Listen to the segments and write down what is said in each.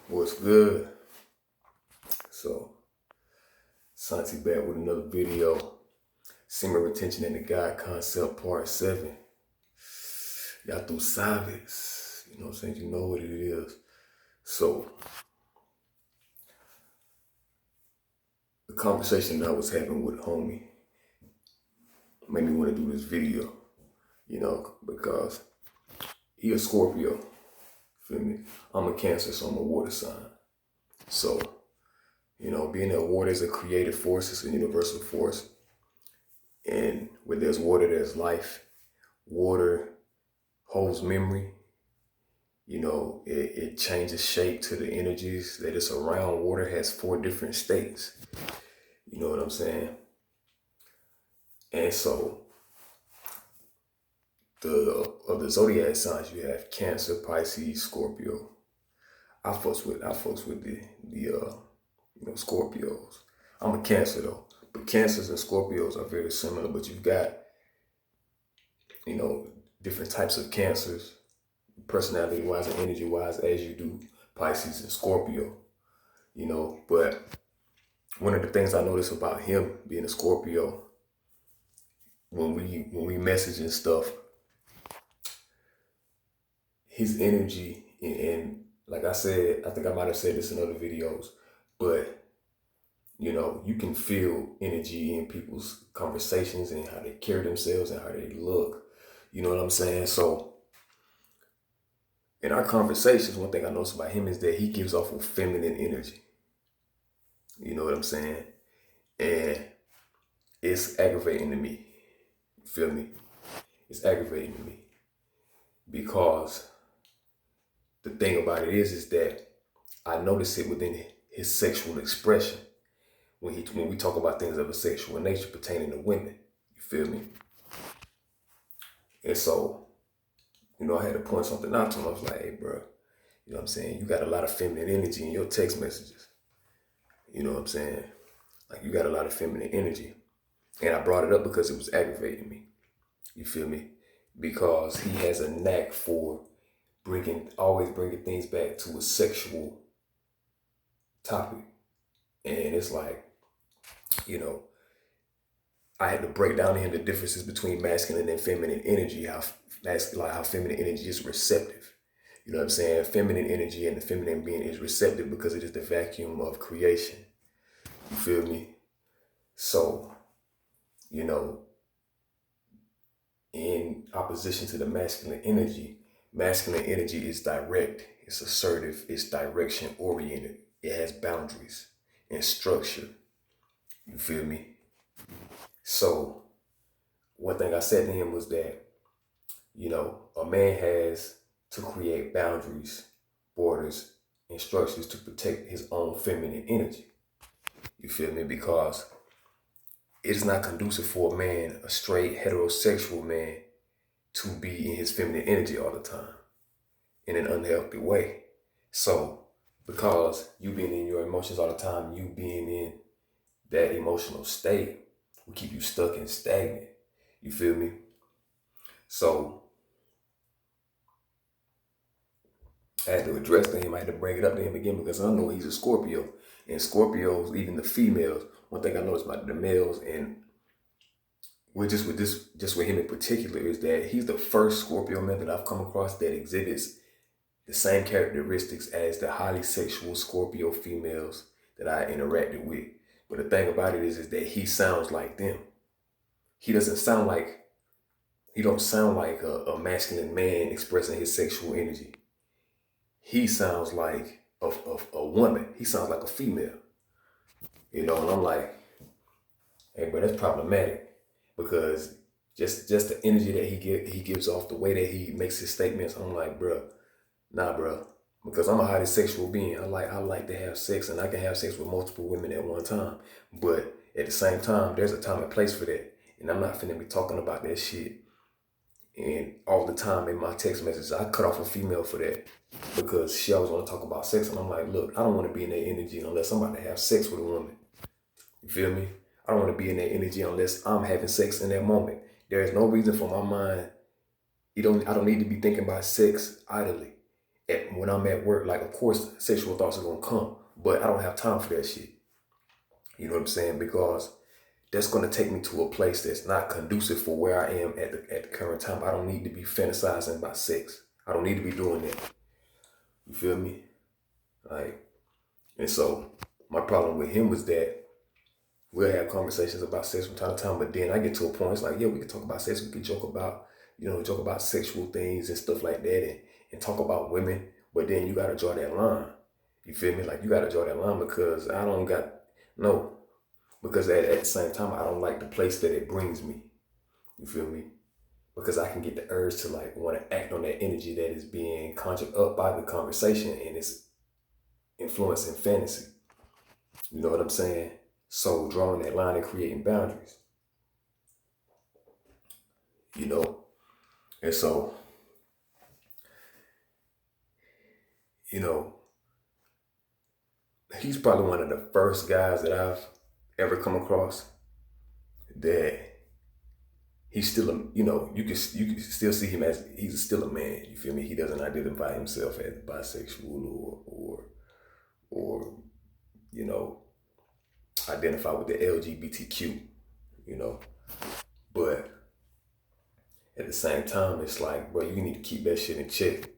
What's good? So, Santi back with another video. Semen retention and the God concept part 7. Y'all through sabes. You know what I'm saying? You know what it is. So, the conversation that I was having with homie made me want to do this video. Because he a Scorpio. Feel me? I'm a Cancer, so I'm a water sign. So, being that water is a creative force, it's a universal force. And where there's water, there's life. Water holds memory. It changes shape to the energies that it's around. Water has 4 different states. You know what I'm saying? And so the zodiac signs you have Cancer, Pisces, Scorpio. I fucks with the Scorpios. I'm a Cancer though. But Cancers and Scorpios are very similar, but you've got, different types of Cancers, personality wise and energy wise, as you do Pisces and Scorpio. But one of the things I notice about him being a Scorpio, when we message and stuff, his energy and like I said, I think I might have said this in other videos, but you can feel energy in people's conversations and how they carry themselves and how they look. You know what I'm saying? So in our conversations, one thing I notice about him is that he gives off a feminine energy. You know what I'm saying? And it's aggravating to me. You feel me? It's aggravating to me. Because the thing about it is that I notice it within his sexual expression when we talk about things of a sexual nature pertaining to women. You feel me? And so, I had to point something out to him. I was like, hey, bro, you know what I'm saying? You got a lot of feminine energy in your text messages. You know what I'm saying? Like, you got a lot of feminine energy. And I brought it up because it was aggravating me. You feel me? Because he has a knack for always bringing things back to a sexual topic. And it's like, I had to break down to him the differences between masculine and feminine energy, how feminine energy is receptive. You know what I'm saying? Feminine energy and the feminine being is receptive because it is the vacuum of creation. You feel me? So, in opposition to the masculine energy is direct, it's assertive, it's direction oriented, it has boundaries and structure. You feel me? So one thing I said to him was that, a man has to create boundaries, borders, and structures to protect his own feminine energy. You feel me? Because it is not conducive for a man, a straight heterosexual man, to be in his feminine energy all the time in an unhealthy way. So, because you being in your emotions all the time, you being in that emotional state will keep you stuck and stagnant. You feel me? So, I had to address to him. I had to bring it up to him again because I know he's a Scorpio. And Scorpios, even the females, one thing I noticed about the males and just with him in particular is that he's the first Scorpio man that I've come across that exhibits the same characteristics as the highly sexual Scorpio females that I interacted with. But the thing about it is that he sounds like them. He don't sound like a masculine man expressing his sexual energy. He sounds like a woman. He sounds like a female. And I'm like, hey, bro, that's problematic because just the energy that he gives off, the way that he makes his statements, I'm like, bro, nah, bro, because I'm a highly sexual being. I like to have sex, and I can have sex with multiple women at one time. But at the same time, there's a time and place for that, and I'm not finna be talking about that shit. And all the time in my text messages, I cut off a female for that because she always want to talk about sex, and I'm like, look, I don't want to be in that energy unless I'm about to have sex with a woman. You feel me? I don't want to be in that energy unless I'm having sex in that moment. There is no reason for my mind. I don't need to be thinking about sex idly. when I'm at work, like, of course, sexual thoughts are gonna come, but I don't have time for that shit. You know what I'm saying? Because that's gonna take me to a place that's not conducive for where I am at the current time. I don't need to be fantasizing about sex. I don't need to be doing that. You feel me? Like, and so my problem with him was that we'll have conversations about sex from time to time, but then I get to a point, it's like, yeah, we can talk about sex, we can joke about, joke about sexual things and stuff like that, and talk about women, but then you gotta draw that line. You feel me? Like, you gotta draw that line, because I don't got, no, because at the same time, I don't like the place that it brings me. You feel me? Because I can get the urge to, like, want to act on that energy that is being conjured up by the conversation, and it's influencing fantasy. You know what I'm saying? So drawing that line and creating boundaries. And so, you know, he's probably one of the first guys that I've ever come across that he's still a, you can still see him as, he's still a man. You feel me? He doesn't identify himself as bisexual or identify with the LGBTQ, but at the same time, it's like, bro, you need to keep that shit in check.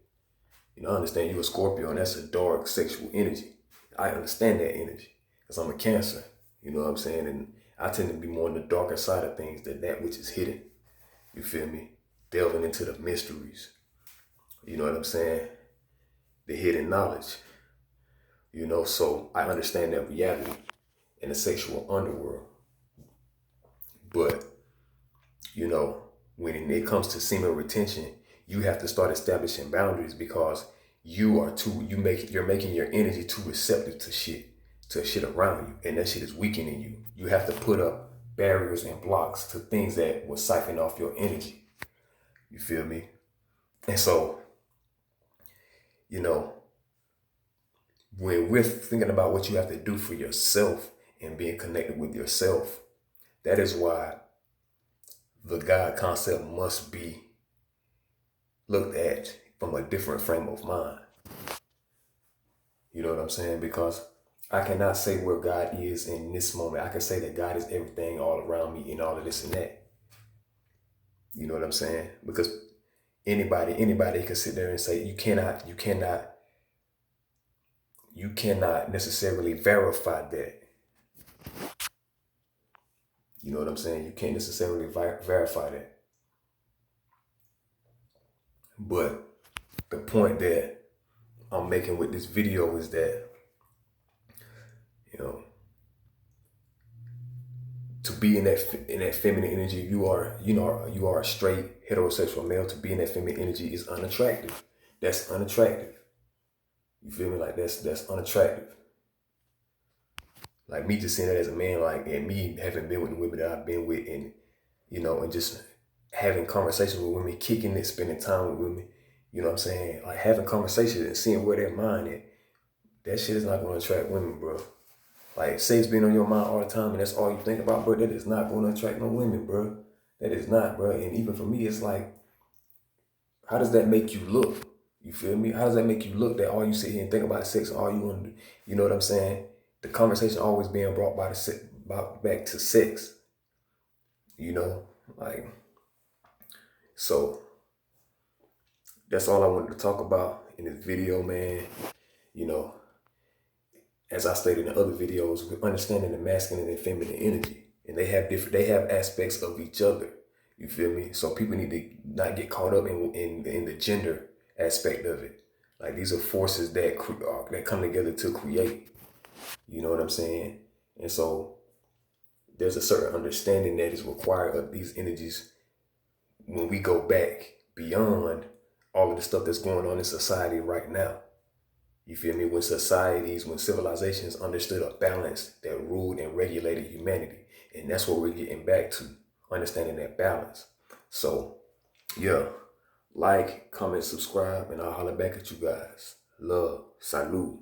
I understand you a Scorpio, and that's a dark sexual energy. I understand that energy because I'm a Cancer. You know what I'm saying? And I tend to be more on the darker side of things than that which is hidden. You feel me? Delving into the mysteries. You know what I'm saying? The hidden knowledge. So I understand that reality in the sexual underworld. But, when it comes to semen retention, you have to start establishing boundaries, because you're making your energy too receptive to shit around you, and that shit is weakening you. You have to put up barriers and blocks to things that will siphon off your energy. You feel me? And so, when we're thinking about what you have to do for yourself and being connected with yourself, that is why the God concept must be looked at from a different frame of mind. You know what I'm saying? Because I cannot say where God is in this moment. I can say that God is everything all around me and all of this and that. You know what I'm saying? Because anybody can sit there and say, you cannot necessarily verify that. You know what I'm saying? You can't necessarily verify that. But the point that I'm making with this video is that, to be in that feminine energy, you are a straight heterosexual male. To be in that feminine energy is unattractive. That's unattractive. You feel me? Like, that's unattractive. Like, me just saying that as a man, like, and me having been with the women that I've been with, and and just having conversations with women, kicking it, spending time with women, you know what I'm saying? Like, having conversations and seeing where their mind is, that shit is not going to attract women, bro. Like, sex being on your mind all the time and that's all you think about, bro, that is not going to attract no women, bro. That is not, bro. And even for me, it's like, how does that make you look? You feel me? How does that make you look, that all you sit here and think about sex, all you want to do? You know what I'm saying? The conversation always being brought back to sex. Like, so that's all I wanted to talk about in this video, man. As I stated in other videos, we're understanding the masculine and feminine energy, and they have aspects of each other. You feel me? So people need to not get caught up in the gender aspect of it. Like, these are forces that come together to create. You know what I'm saying? And so there's a certain understanding that is required of these energies when we go back beyond all of the stuff that's going on in society right now. You feel me? When civilizations understood a balance that ruled and regulated humanity. And that's what we're getting back to, understanding that balance. So, yeah, like, comment, subscribe, and I'll holler back at you guys. Love, salute.